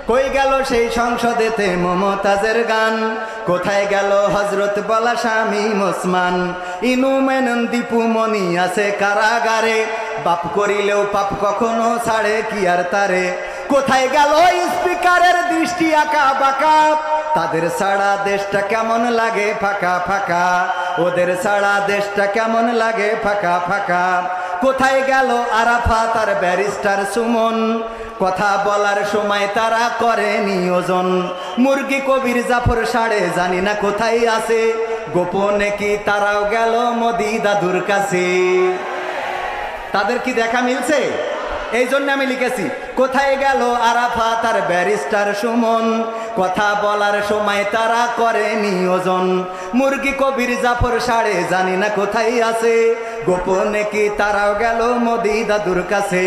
কই গেল সেই সংসদেতে মমতাজের গান, কোথায় গেল হজরত বলা শামীম ওসমান, ইনু মেনন দীপু মনি আছে কারাগারে, বাপ করিলেও পাপ কখনো ছাড়ে কি আর তারে। কোথায় গেল স্পিকারের দৃষ্টি আঁকা বাঁকা, তাদের ছাড়া দেশটা কেমন লাগে ফাঁকা ফাঁকা, ওদের ছাড়া দেশটা কেমন লাগে ফাঁকা ফাঁকা। কোথায় গেল আরাফাত আর ব্যারিস্টার সুমন, কথা বলার সময় তারা করে নিয়োজন। মুরগি কবির জাফর সাড়ে জানি না কোথায় আছে, গোপনে কি তারাও গেল মোদি দাদুর কাছে। তাদের কি দেখা মিলছে? এই জন্য আমি লিখেছি কোথায় গেল আরাফাত আর ব্যারিস্টার সুমন, কথা বলার সময় তারা করে নিয়োজন। মুরগি কবির জাফর সাড়ে জানি না কোথায় আছে, গোপনে কি তারাও গেল মোদি দাদুর কাছে।